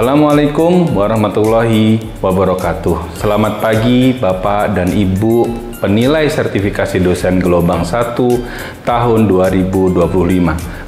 Assalamualaikum warahmatullahi wabarakatuh. Selamat pagi Bapak dan Ibu penilai sertifikasi dosen gelombang 1 tahun 2025.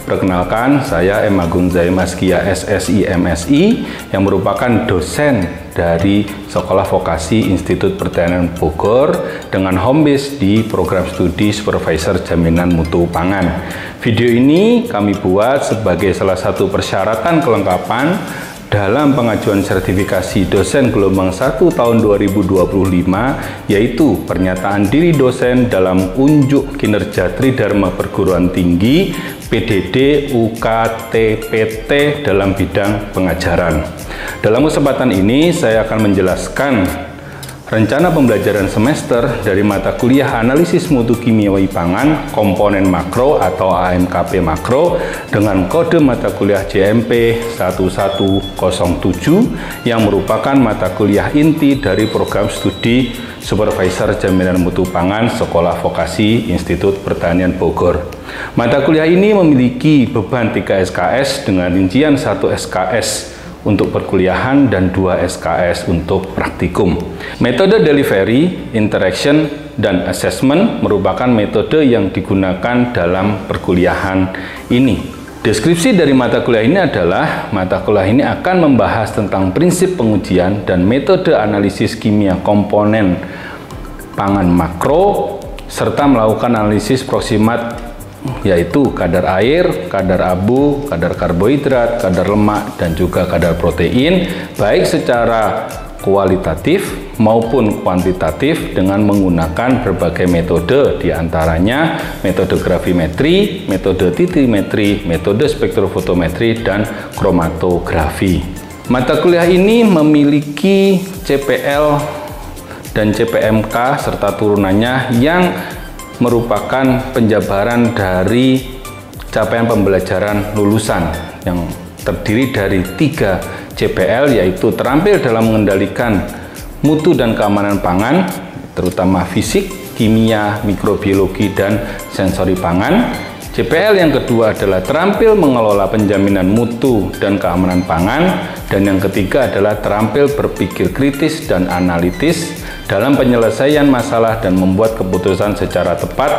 Perkenalkan, saya M. Agung Zaim Askia SSI MSI yang merupakan dosen dari Sekolah Vokasi Institut Pertanian Bogor dengan home base di program studi Supervisor Jaminan Mutu Pangan. Video ini kami buat sebagai salah satu persyaratan kelengkapan dalam pengajuan sertifikasi dosen gelombang 1 tahun 2025, yaitu pernyataan diri dosen dalam unjuk kinerja Tridharma Perguruan Tinggi PDD UKT-PT dalam bidang pengajaran. Dalam kesempatan ini saya akan menjelaskan rencana pembelajaran semester dari mata kuliah Analisis Mutu Kimiawi Pangan Komponen Makro atau AMKP Makro dengan kode mata kuliah JMP 1107 yang merupakan mata kuliah inti dari program studi Supervisor Jaminan Mutu Pangan Sekolah Vokasi Institut Pertanian Bogor. Mata kuliah ini memiliki beban 3 SKS dengan rincian 1 SKS untuk perkuliahan dan 2 SKS untuk praktikum. Metode delivery, interaction, dan assessment merupakan metode yang digunakan dalam perkuliahan ini. Deskripsi dari mata kuliah ini adalah, mata kuliah ini akan membahas tentang prinsip pengujian dan metode analisis kimia komponen pangan makro, serta melakukan analisis proximat yaitu kadar air, kadar abu, kadar karbohidrat, kadar lemak, dan juga kadar protein, baik secara kualitatif maupun kuantitatif dengan menggunakan berbagai metode, diantaranya metode gravimetri, metode titimetri, metode spektrofotometri, dan kromatografi. Mata kuliah ini memiliki CPL dan CPMK serta turunannya yang merupakan penjabaran dari capaian pembelajaran lulusan yang terdiri dari 3 CPL, yaitu terampil dalam mengendalikan mutu dan keamanan pangan, terutama fisik, kimia, mikrobiologi, dan sensori pangan. CPL yang kedua adalah terampil mengelola penjaminan mutu dan keamanan pangan, dan yang ketiga adalah terampil berpikir kritis dan analitis dalam penyelesaian masalah dan membuat keputusan secara tepat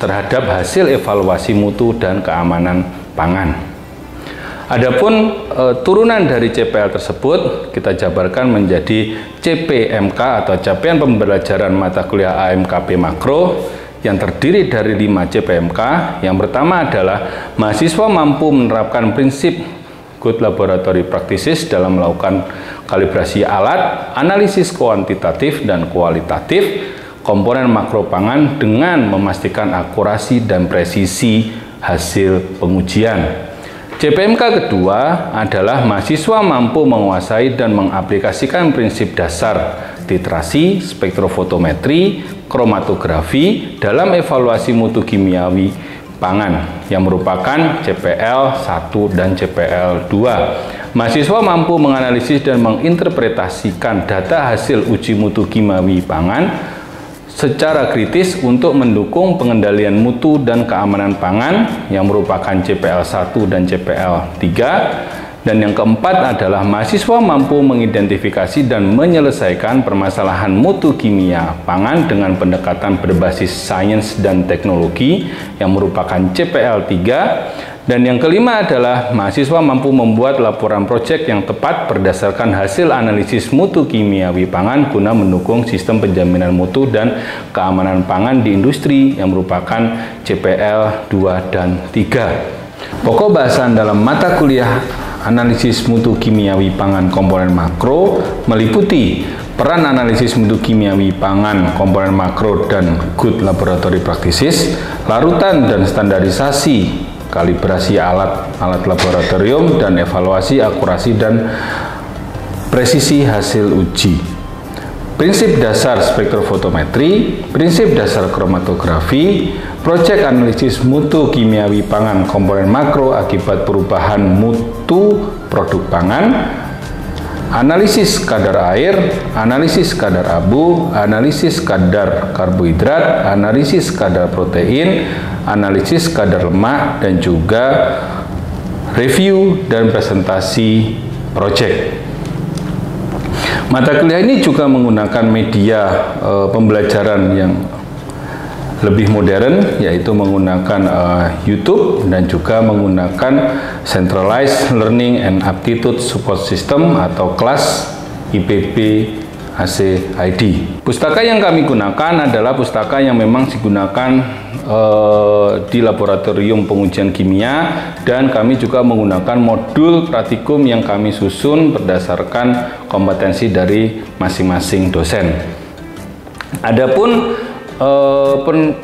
terhadap hasil evaluasi mutu dan keamanan pangan. Adapun turunan dari CPL tersebut kita jabarkan menjadi CPMK atau capaian pembelajaran mata kuliah AMKP Makro yang terdiri dari 5 CPMK. Yang pertama adalah mahasiswa mampu menerapkan prinsip good laboratory practices dalam melakukan kalibrasi alat, analisis kuantitatif dan kualitatif komponen makro pangan dengan memastikan akurasi dan presisi hasil pengujian. CPMK kedua adalah mahasiswa mampu menguasai dan mengaplikasikan prinsip dasar titrasi, spektrofotometri, kromatografi dalam evaluasi mutu kimiawi pangan yang merupakan CPL 1 dan CPL 2. Mahasiswa mampu menganalisis dan menginterpretasikan data hasil uji mutu kimiawi pangan secara kritis untuk mendukung pengendalian mutu dan keamanan pangan yang merupakan CPL 1 dan CPL 3. Dan yang keempat adalah mahasiswa mampu mengidentifikasi dan menyelesaikan permasalahan mutu kimia pangan dengan pendekatan berbasis sains dan teknologi yang merupakan CPL 3. Dan yang kelima adalah mahasiswa mampu membuat laporan proyek yang tepat berdasarkan hasil analisis mutu kimiawi pangan guna mendukung sistem penjaminan mutu dan keamanan pangan di industri yang merupakan CPL 2 dan 3. Pokok bahasan dalam mata kuliah Analisis Mutu Kimiawi Pangan Komponen Makro meliputi peran analisis mutu kimiawi pangan komponen makro dan good laboratory practices, larutan dan standarisasi, kalibrasi alat laboratorium, dan evaluasi akurasi dan presisi hasil uji. Prinsip dasar spektrofotometri, prinsip dasar kromatografi, proyek analisis mutu kimiawi pangan komponen makro akibat perubahan mutu produk pangan, analisis kadar air, analisis kadar abu, analisis kadar karbohidrat, analisis kadar protein, analisis kadar lemak, dan juga review dan presentasi proyek. Mata kuliah ini juga menggunakan media pembelajaran yang lebih modern, yaitu menggunakan YouTube dan juga menggunakan Centralized Learning and Aptitude Support System atau kelas IPB ACID. Pustaka yang kami gunakan adalah pustaka yang memang digunakan di laboratorium pengujian kimia, dan kami juga menggunakan modul praktikum yang kami susun berdasarkan kompetensi dari masing-masing dosen. Adapun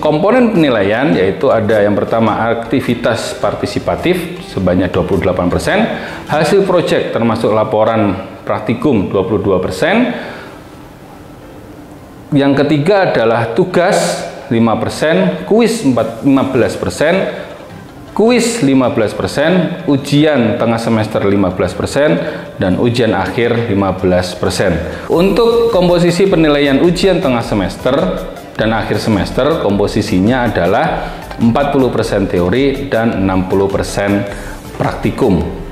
komponen penilaian yaitu ada yang pertama aktivitas partisipatif sebanyak 28%, hasil proyek termasuk laporan praktikum 22%, yang ketiga adalah tugas 5%, kuis 15%, kuis 15%, ujian tengah semester 15%, dan ujian akhir 15%. Untuk komposisi penilaian ujian tengah semester dan akhir semester, komposisinya adalah 40% teori dan 60% praktikum.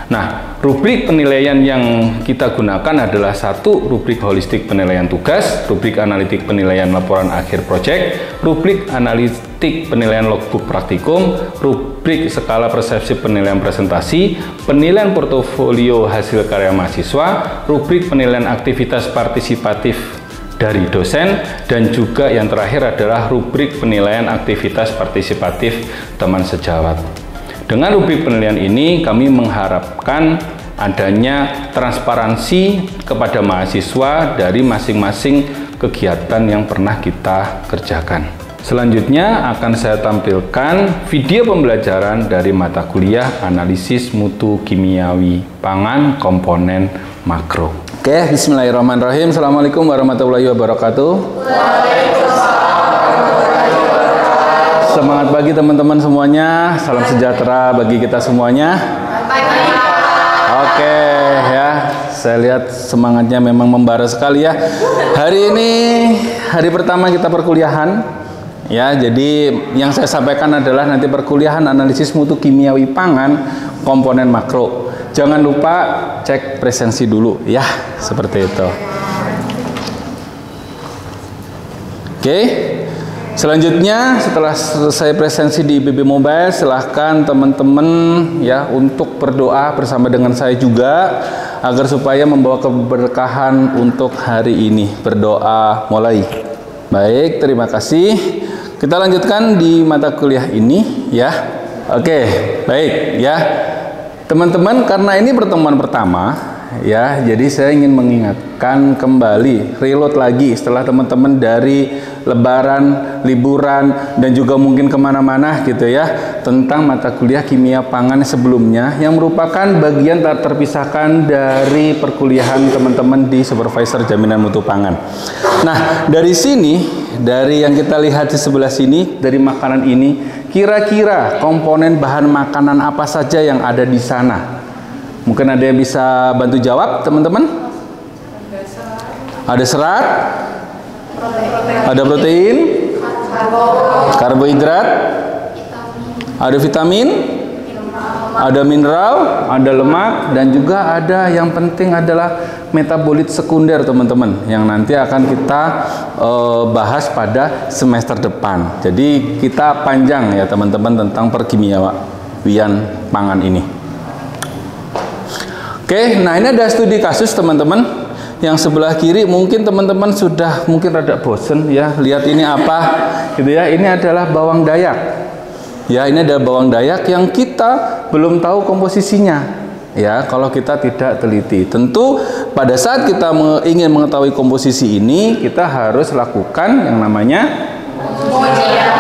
Nah, rubrik penilaian yang kita gunakan adalah satu, rubrik holistik penilaian tugas, rubrik analitik penilaian laporan akhir proyek, rubrik analitik penilaian logbook praktikum, rubrik skala persepsi penilaian presentasi, penilaian portofolio hasil karya mahasiswa, rubrik penilaian aktivitas partisipatif dari dosen, dan juga yang terakhir adalah rubrik penilaian aktivitas partisipatif teman sejawat. Dengan rubrik penilaian ini kami mengharapkan adanya transparansi kepada mahasiswa dari masing-masing kegiatan yang pernah kita kerjakan. Selanjutnya akan saya tampilkan video pembelajaran dari mata kuliah analisis mutu kimiawi pangan komponen makro. Oke, bismillahirrahmanirrahim. Assalamualaikum warahmatullahi wabarakatuh. Waalaikumsalam warahmatullahi wabarakatuh. Semangat pagi teman-teman semuanya. Salam sejahtera bagi kita semuanya. Oke ya, saya lihat semangatnya memang membara sekali ya. Hari ini hari pertama kita perkuliahan. Ya, jadi yang saya sampaikan adalah nanti perkuliahan analisis mutu kimiawi pangan komponen makro. Jangan lupa cek presensi dulu ya, seperti itu. Oke. Selanjutnya setelah selesai presensi di IPB Mobile, silahkan teman-teman ya untuk berdoa bersama dengan saya juga agar supaya membawa keberkahan untuk hari ini. Berdoa mulai. Baik, terima kasih. Kita lanjutkan di mata kuliah ini ya. Oke, baik ya. Teman-teman, karena ini pertemuan pertama ya, jadi saya ingin mengingatkan kembali, reload lagi setelah teman-teman dari lebaran, liburan, dan juga mungkin kemana-mana gitu ya, tentang mata kuliah kimia pangan sebelumnya yang merupakan bagian tak terpisahkan dari perkuliahan teman-teman di supervisor jaminan mutu pangan. Nah, dari sini, dari yang kita lihat di sebelah sini, dari makanan ini, kira-kira komponen bahan makanan apa saja yang ada di sana? Mungkin ada yang bisa bantu jawab, teman-teman? Ada serat, ada protein, karbohidrat, ada vitamin, ada mineral, ada lemak, dan juga ada yang penting adalah metabolit sekunder, teman-teman, yang nanti akan kita bahas pada semester depan. Jadi kita panjang ya teman-teman tentang perkimiawian pangan ini. Oke, nah ini ada studi kasus teman-teman. Yang sebelah kiri mungkin teman-teman sudah mungkin rada bosen ya, lihat ini apa gitu ya. Ini adalah bawang dayak. Ya, ini adalah bawang dayak yang kita belum tahu komposisinya. Ya, kalau kita tidak teliti. Tentu pada saat kita ingin mengetahui komposisi ini, kita harus lakukan yang namanya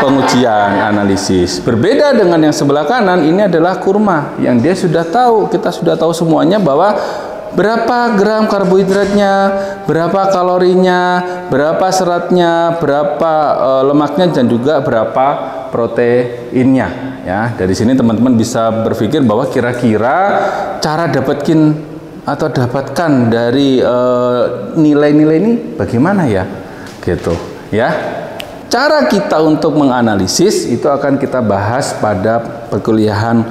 pengujian analisis. Berbeda dengan yang sebelah kanan, ini adalah kurma yang dia sudah tahu, kita sudah tahu semuanya bahwa berapa gram karbohidratnya, berapa kalorinya, berapa seratnya, berapa lemaknya, dan juga berapa proteinnya. Ya, dari sini teman-teman bisa berpikir bahwa kira-kira cara dapatkan dari nilai-nilai ini bagaimana ya, gitu ya. Cara kita untuk menganalisis itu akan kita bahas pada perkuliahan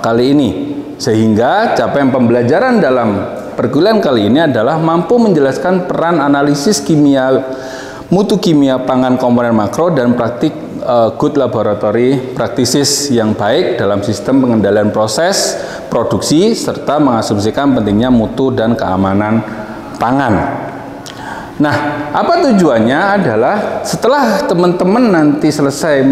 kali ini, sehingga capaian pembelajaran dalam Perkuliahan kali ini adalah mampu menjelaskan peran analisis mutu kimia pangan komponen makro dan praktik good laboratory practices yang baik dalam sistem pengendalian proses produksi serta mengasumsikan pentingnya mutu dan keamanan pangan. Nah, apa tujuannya adalah setelah teman-teman nanti selesai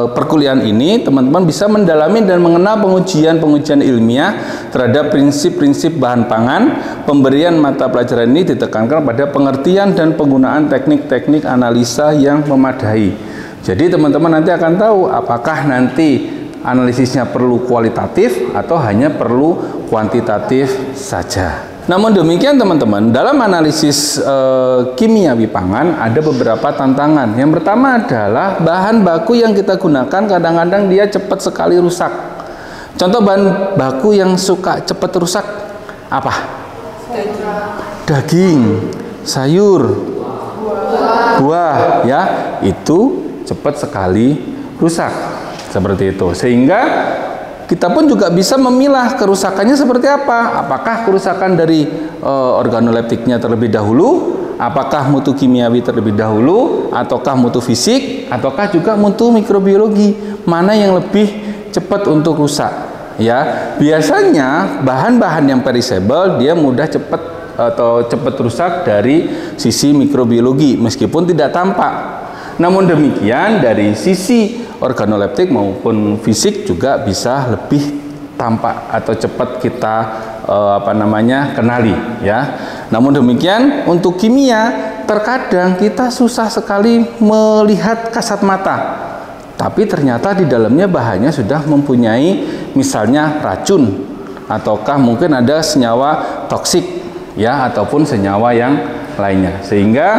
perkuliahan ini, teman-teman bisa mendalami dan mengenal pengujian ilmiah terhadap prinsip-prinsip bahan pangan. Pemberian mata pelajaran ini ditekankan pada pengertian dan penggunaan teknik-teknik analisa yang memadai. Jadi teman-teman nanti akan tahu apakah nanti analisisnya perlu kualitatif atau hanya perlu kuantitatif saja. Namun demikian teman-teman, dalam analisis kimiawi pangan ada beberapa tantangan. Yang pertama adalah bahan baku yang kita gunakan kadang-kadang dia cepat sekali rusak. Contoh bahan baku yang suka cepat rusak apa? Daging, sayur, buah, ya itu cepat sekali rusak. Seperti itu. Sehingga kita pun juga bisa memilah kerusakannya seperti apa. Apakah kerusakan dari organoleptiknya terlebih dahulu, apakah mutu kimiawi terlebih dahulu, ataukah mutu fisik, ataukah juga mutu mikrobiologi. Mana yang lebih cepat untuk rusak? Ya, biasanya bahan-bahan yang perishable dia mudah cepat rusak dari sisi mikrobiologi meskipun tidak tampak. Namun demikian dari sisi organoleptik maupun fisik juga bisa lebih tampak atau cepat kita kenali, ya. Namun demikian untuk kimia terkadang kita susah sekali melihat kasat mata, tapi ternyata di dalamnya bahannya sudah mempunyai misalnya racun ataukah mungkin ada senyawa toksik, ya, ataupun senyawa yang lainnya. Sehingga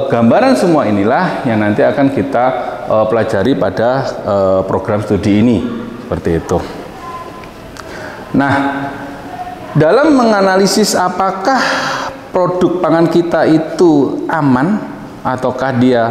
gambaran semua inilah yang nanti akan kita pelajari pada program studi ini, seperti itu. Nah, dalam menganalisis apakah produk pangan kita itu aman ataukah dia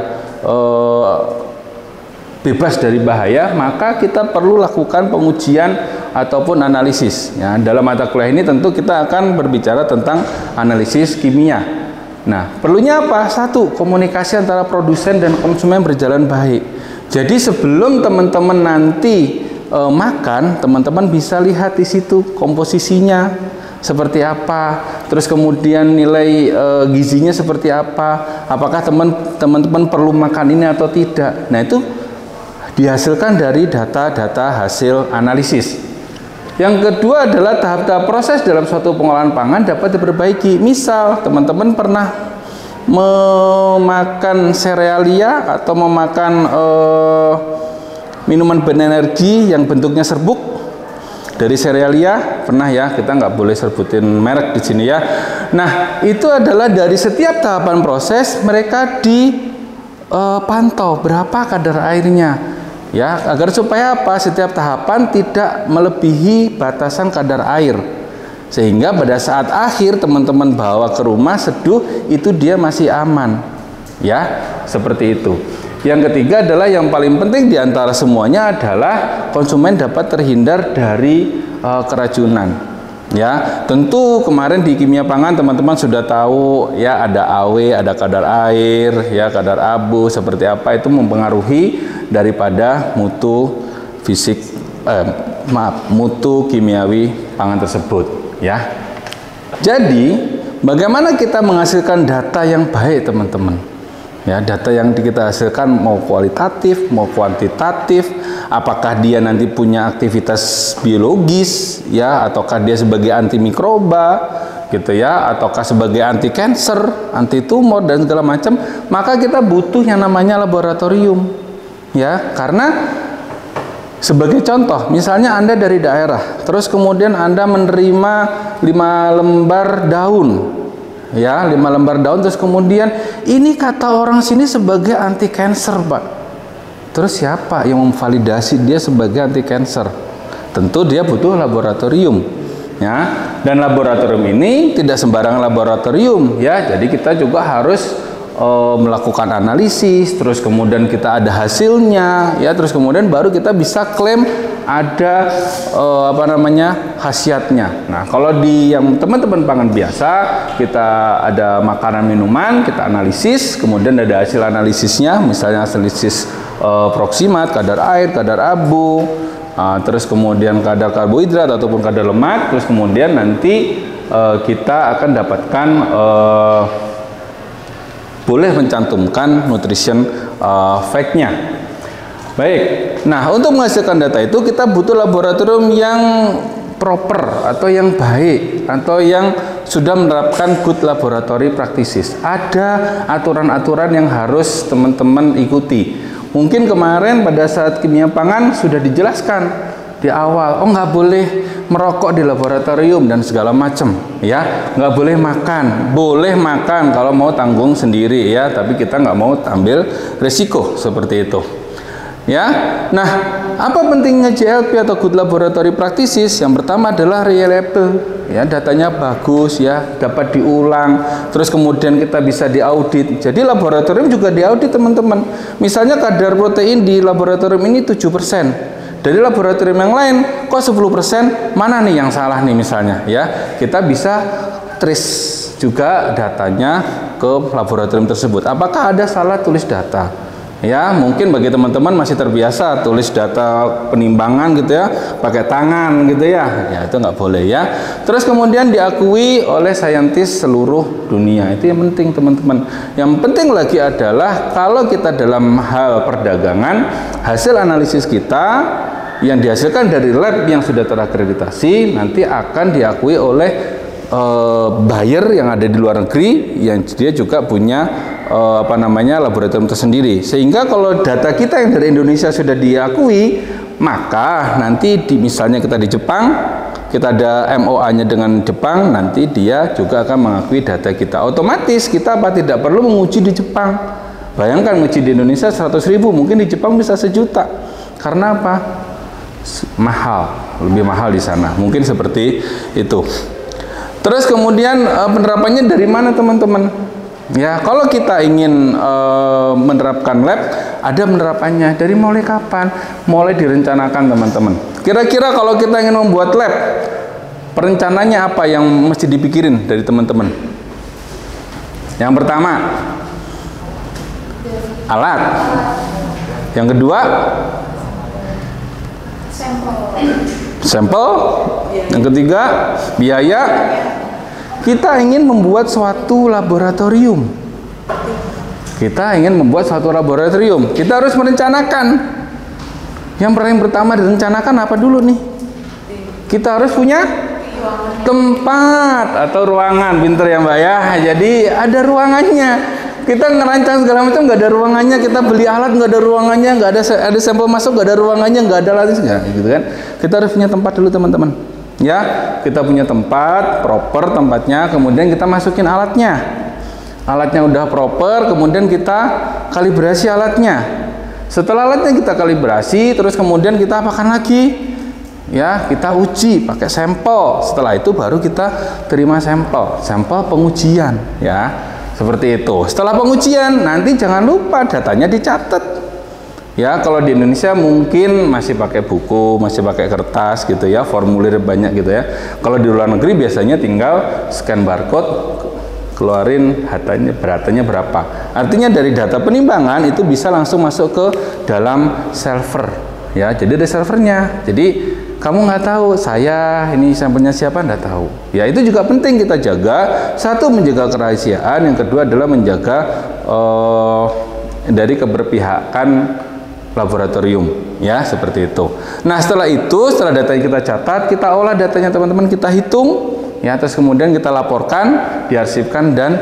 bebas dari bahaya, maka kita perlu lakukan pengujian ataupun analisis. Ya, dalam mata kuliah ini tentu kita akan berbicara tentang analisis kimia. Nah, perlunya apa? Satu, komunikasi antara produsen dan konsumen berjalan baik. Jadi sebelum teman-teman nanti makan, teman-teman bisa lihat di situ komposisinya seperti apa, terus kemudian nilai gizinya seperti apa, apakah teman-teman perlu makan ini atau tidak. Nah, itu dihasilkan dari data-data hasil analisis. Yang kedua adalah tahap-tahap proses dalam suatu pengolahan pangan dapat diperbaiki. Misal teman-teman pernah memakan serealia atau memakan minuman berenergi yang bentuknya serbuk dari serealia, pernah ya, kita nggak boleh sebutin merek di sini ya. Nah, itu adalah dari setiap tahapan proses mereka dipantau berapa kadar airnya. Ya, agar supaya apa? Setiap tahapan tidak melebihi batasan kadar air. Sehingga pada saat akhir teman-teman bawa ke rumah seduh itu dia masih aman. Ya, seperti itu. Yang ketiga adalah yang paling penting di antara semuanya adalah konsumen dapat terhindar dari keracunan. Ya, tentu kemarin di kimia pangan teman-teman sudah tahu ya, ada AW, ada kadar air, ya, kadar abu seperti apa, itu mempengaruhi daripada mutu mutu kimiawi pangan tersebut, ya. Jadi, bagaimana kita menghasilkan data yang baik, teman-teman? Ya, data yang kita hasilkan mau kualitatif, mau kuantitatif, apakah dia nanti punya aktivitas biologis, ya, ataukah dia sebagai antimikroba, gitu ya, ataukah sebagai anti cancer, anti tumor dan segala macam, maka kita butuh yang namanya laboratorium, ya, karena sebagai contoh, misalnya Anda dari daerah, terus kemudian Anda menerima 5 lembar daun. Ya, 5 lembar daun, terus kemudian ini kata orang sini sebagai anti cancer, Pak. Terus siapa yang memvalidasi dia sebagai anti cancer? Tentu dia butuh laboratorium, ya. Dan laboratorium ini tidak sembarang laboratorium, ya. Jadi kita juga harus melakukan analisis, terus kemudian kita ada hasilnya, ya, terus kemudian baru kita bisa klaim ada khasiatnya. Nah, kalau di yang teman-teman pangan biasa, kita ada makanan minuman, kita analisis, kemudian ada hasil analisisnya, misalnya analisis proksimat, kadar air, kadar abu, terus kemudian kadar karbohidrat ataupun kadar lemak, terus kemudian nanti kita akan dapatkan boleh mencantumkan nutrition fact-nya. Baik, nah untuk menghasilkan data itu kita butuh laboratorium yang proper atau yang baik atau yang sudah menerapkan good laboratory practices. Ada aturan-aturan yang harus teman-teman ikuti. Mungkin kemarin pada saat kimia pangan sudah dijelaskan di awal, oh nggak boleh merokok di laboratorium dan segala macam, ya, nggak boleh makan, boleh makan kalau mau tanggung sendiri, ya, tapi kita nggak mau ambil resiko seperti itu, ya. Nah, apa pentingnya GLP atau good laboratory practices? Yang pertama adalah reliable, ya, datanya bagus, ya, dapat diulang, terus kemudian kita bisa diaudit. Jadi laboratorium juga diaudit, teman-teman. Misalnya kadar protein di laboratorium ini 7%. Dari laboratorium yang lain kok 10%, mana nih yang salah nih misalnya, ya. Kita bisa trace juga datanya ke laboratorium tersebut. Apakah ada salah tulis data? Ya, mungkin bagi teman-teman masih terbiasa tulis data penimbangan gitu ya, pakai tangan gitu ya. Ya, itu nggak boleh, ya. Terus kemudian diakui oleh saintis seluruh dunia. Itu yang penting, teman-teman. Yang penting lagi adalah kalau kita dalam hal perdagangan, hasil analisis kita yang dihasilkan dari lab yang sudah terakreditasi nanti akan diakui oleh buyer yang ada di luar negeri yang dia juga punya laboratorium tersendiri, sehingga kalau data kita yang dari Indonesia sudah diakui, maka nanti misalnya kita di Jepang, kita ada MOA-nya dengan Jepang, nanti dia juga akan mengakui data kita. Otomatis kita tidak perlu menguji di Jepang. Bayangkan menguji di Indonesia 100.000, mungkin di Jepang bisa 1 juta. Karena apa? Mahal, lebih mahal di sana. Mungkin seperti itu. Terus kemudian penerapannya dari mana, teman-teman? Ya, kalau kita ingin menerapkan lab, ada penerapannya. Dari mulai kapan? Mulai direncanakan, teman-teman. Kira-kira kalau kita ingin membuat lab, perencananya apa yang mesti dipikirin dari teman-teman? Yang pertama, alat. Yang kedua, sampel. Yang ketiga, biaya. Kita ingin membuat suatu laboratorium. Kita harus merencanakan. Yang pertama direncanakan apa dulu nih? Kita harus punya tempat atau ruangan. Pinter ya, Mbak, ya. Jadi ada ruangannya. Kita ngerancang segala macam nggak ada ruangannya. Kita beli alat nggak ada ruangannya, nggak ada sampel masuk nggak ada ruangannya, nggak ada alat, gitu kan? Kita harus punya tempat dulu, teman-teman. Ya, kita punya tempat, proper tempatnya, kemudian kita masukin alatnya. Alatnya udah proper, kemudian kita kalibrasi alatnya. Setelah alatnya kita kalibrasi, terus kemudian kita apakan lagi? Ya, kita uji pakai sampel. Setelah itu baru kita terima sampel pengujian, ya. Seperti itu. Setelah pengujian, nanti jangan lupa datanya dicatat. Ya, kalau di Indonesia mungkin masih pakai buku, masih pakai kertas gitu ya, formulir banyak gitu ya. Kalau di luar negeri biasanya tinggal scan barcode, keluarin beratanya berapa. Artinya dari data penimbangan itu bisa langsung masuk ke dalam server. Ya, jadi ada servernya. Jadi kamu nggak tahu saya ini sampelnya siapa, nggak tahu. Ya, itu juga penting kita jaga. Satu, menjaga kerahasiaan. Yang kedua adalah menjaga dari keberpihakan laboratorium, ya, seperti itu. Nah, setelah data yang kita catat, kita olah datanya, teman-teman, kita hitung, ya, terus kemudian kita laporkan, diarsipkan dan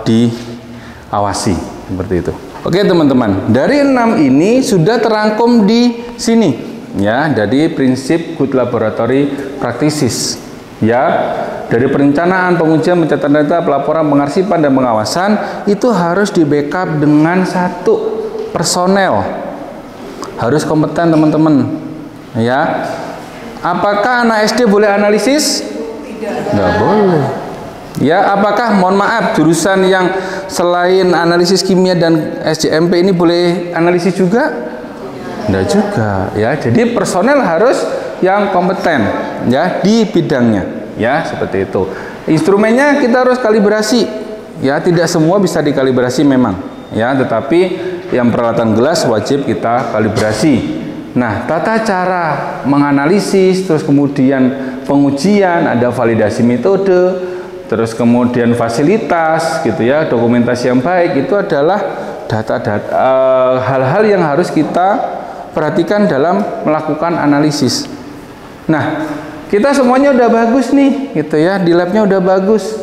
diawasi, seperti itu. Oke, teman-teman, dari 6 ini sudah terangkum di sini, ya, dari prinsip good laboratory practices, ya. Dari perencanaan, pengujian, pencatatan data, pelaporan, pengarsipan dan pengawasan itu harus di backup dengan 1 personel. Harus kompeten, teman-teman, ya. Apakah anak SD boleh analisis? Tidak. Nggak boleh. Ya, apakah mohon maaf jurusan yang selain analisis kimia dan SJMP ini boleh analisis juga? Enggak juga, ya. Jadi personel harus yang kompeten ya di bidangnya, ya, seperti itu. Instrumennya kita harus kalibrasi, ya, tidak semua bisa dikalibrasi memang, ya, tetapi yang peralatan gelas wajib kita kalibrasi. Nah, tata cara menganalisis, terus kemudian pengujian, ada validasi metode, terus kemudian fasilitas gitu ya, dokumentasi yang baik, itu adalah data-data hal-hal yang harus kita perhatikan dalam melakukan analisis. Nah, kita semuanya udah bagus nih gitu ya, di labnya udah bagus,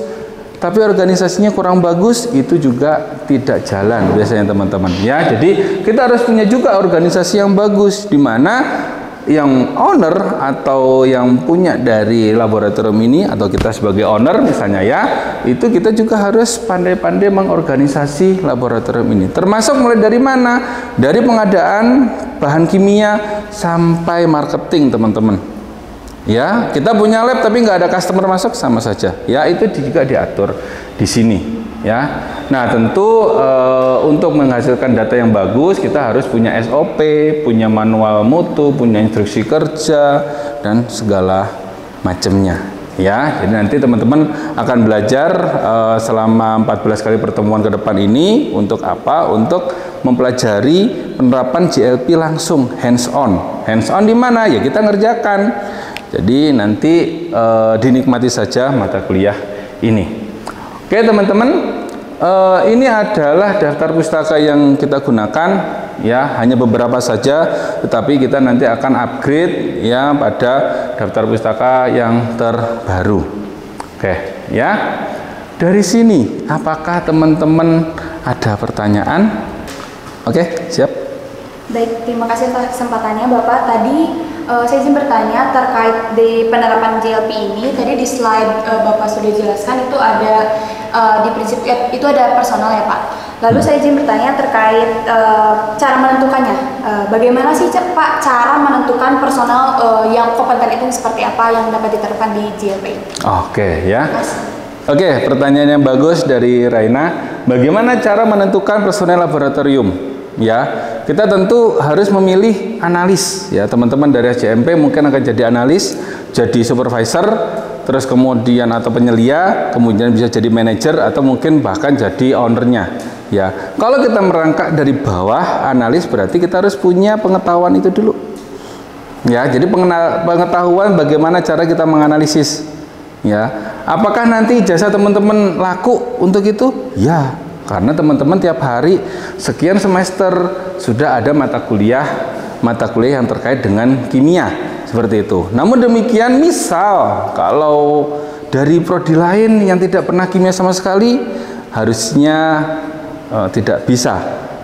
tapi organisasinya kurang bagus, itu juga tidak jalan biasanya teman-teman ya. Jadi kita harus punya juga organisasi yang bagus, di mana yang owner atau yang punya dari laboratorium ini, atau kita sebagai owner misalnya ya, itu kita juga harus pandai-pandai mengorganisasi laboratorium ini. Termasuk mulai dari mana? Dari pengadaan bahan kimia sampai marketing teman-teman. Ya, kita punya lab tapi nggak ada customer masuk, sama saja. Ya, itu juga diatur di sini. Ya, nah tentu untuk menghasilkan data yang bagus kita harus punya SOP, punya manual mutu, punya instruksi kerja dan segala macamnya. Ya, jadi nanti teman-teman akan belajar selama 14 kali pertemuan ke depan ini untuk apa? Untuk mempelajari penerapan GLP langsung hands on. Hands on di mana? Ya kita ngerjakan. Jadi nanti dinikmati saja mata kuliah ini. Oke teman-teman, ini adalah daftar pustaka yang kita gunakan ya, hanya beberapa saja, tetapi kita nanti akan upgrade ya pada daftar pustaka yang terbaru. Oke ya, dari sini apakah teman-teman ada pertanyaan? Oke, siap. Baik, terima kasih atas kesempatannya Bapak. Tadi saya izin bertanya terkait di penerapan GLP ini. Tadi di slide Bapak sudah jelaskan itu ada di prinsip itu ada personal ya Pak. Lalu saya izin bertanya terkait cara menentukannya. Bagaimana sih Pak cara menentukan personal yang kompeten itu seperti apa yang dapat diterapkan di GLP? Oke ya. Oke, pertanyaan yang bagus dari Raina. Bagaimana cara menentukan personel laboratorium? Ya, kita tentu harus memilih analis ya, teman-teman dari SJMP mungkin akan jadi analis, jadi supervisor, terus kemudian atau penyelia, kemudian bisa jadi manajer atau mungkin bahkan jadi ownernya ya. Kalau kita merangkak dari bawah analis, berarti kita harus punya pengetahuan itu dulu ya. Jadi pengetahuan bagaimana cara kita menganalisis ya. Apakah nanti jasa teman-teman laku untuk itu? Ya, karena teman-teman tiap hari sekian semester sudah ada mata kuliah yang terkait dengan kimia seperti itu. Namun demikian, misal kalau dari prodi lain yang tidak pernah kimia sama sekali, harusnya tidak bisa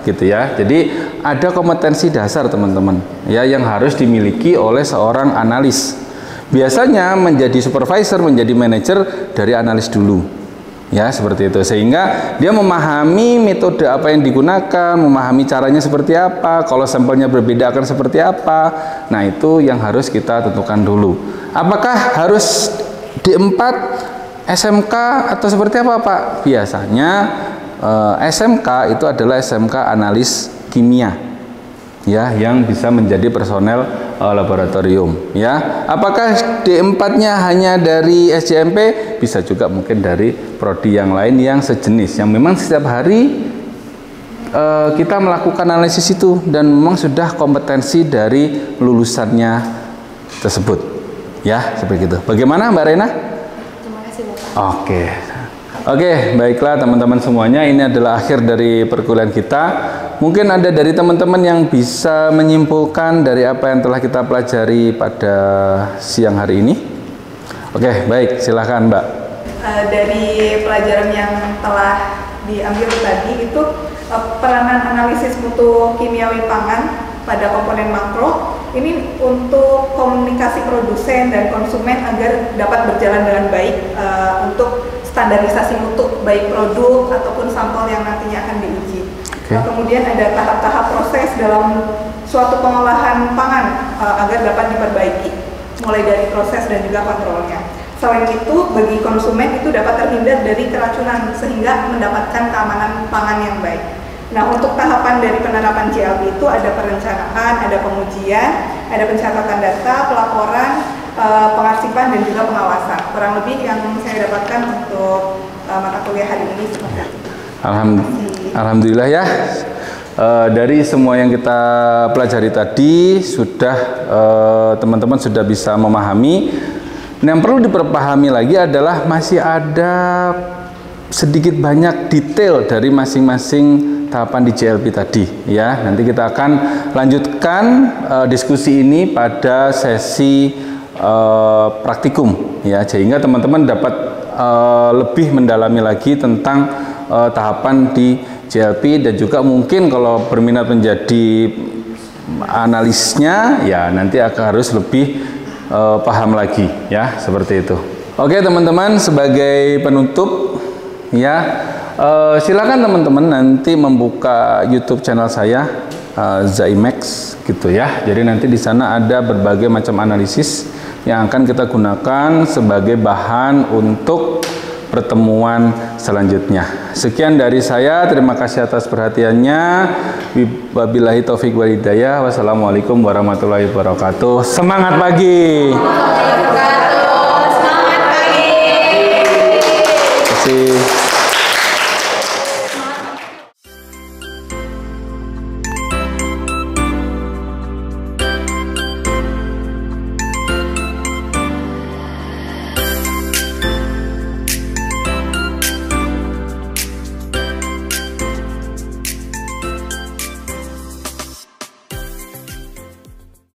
gitu ya. Jadi ada kompetensi dasar teman-teman ya yang harus dimiliki oleh seorang analis. Biasanya menjadi supervisor, menjadi manajer dari analis dulu. Ya, seperti itu. Sehingga dia memahami metode apa yang digunakan, memahami caranya seperti apa, kalau sampelnya berbeda akan seperti apa. Nah, itu yang harus kita tentukan dulu. Apakah harus D4, SMK atau seperti apa, Pak? Biasanya SMK itu adalah SMK analis kimia. Ya, yang bisa menjadi personel laboratorium ya. Apakah D4-nya hanya dari SJMP? Bisa juga mungkin dari prodi yang lain yang sejenis, yang memang setiap hari kita melakukan analisis itu dan memang sudah kompetensi dari lulusannya tersebut ya, seperti itu. Bagaimana Mbak Rena? Terima kasih Bapak. Oke, baiklah teman-teman semuanya, ini adalah akhir dari perkuliahan kita. Mungkin ada dari teman-teman yang bisa menyimpulkan dari apa yang telah kita pelajari pada siang hari ini. Oke, baik, silahkan Mbak. Dari pelajaran yang telah diambil tadi itu peranan analisis mutu kimiawi pangan pada komponen makro ini untuk komunikasi produsen dan konsumen agar dapat berjalan dengan baik untuk standarisasi mutu baik produk ataupun sampel yang nantinya akan diuji. Kemudian ada tahap-tahap proses dalam suatu pengolahan pangan agar dapat diperbaiki, mulai dari proses dan juga kontrolnya. Selain itu, bagi konsumen itu dapat terhindar dari keracunan sehingga mendapatkan keamanan pangan yang baik. Nah, untuk tahapan dari penerapan JLP itu ada perencanaan, ada pengujian, ada pencatatan data, pelaporan, pengarsipan, dan juga pengawasan. Kurang lebih yang saya dapatkan untuk mata kuliah hari ini seperti itu. Alhamdulillah ya. Dari semua yang kita pelajari tadi sudah teman-teman sudah bisa memahami. Yang perlu diperpahami lagi adalah masih ada sedikit banyak detail dari masing-masing tahapan di JLP tadi ya. Nanti kita akan lanjutkan diskusi ini pada sesi praktikum ya, sehingga teman-teman dapat lebih mendalami lagi tentang tahapan di JLP, dan juga mungkin kalau berminat menjadi analisnya ya nanti akan harus lebih paham lagi ya, seperti itu. Oke teman-teman, sebagai penutup ya, silakan teman-teman nanti membuka YouTube channel saya Zaimax gitu ya. Jadi nanti di sana ada berbagai macam analisis yang akan kita gunakan sebagai bahan untuk pertemuan selanjutnya. Sekian dari saya, terima kasih atas perhatiannya. Wabillahi taufik wal hidayah. Wassalamualaikum warahmatullahi wabarakatuh. Semangat pagi.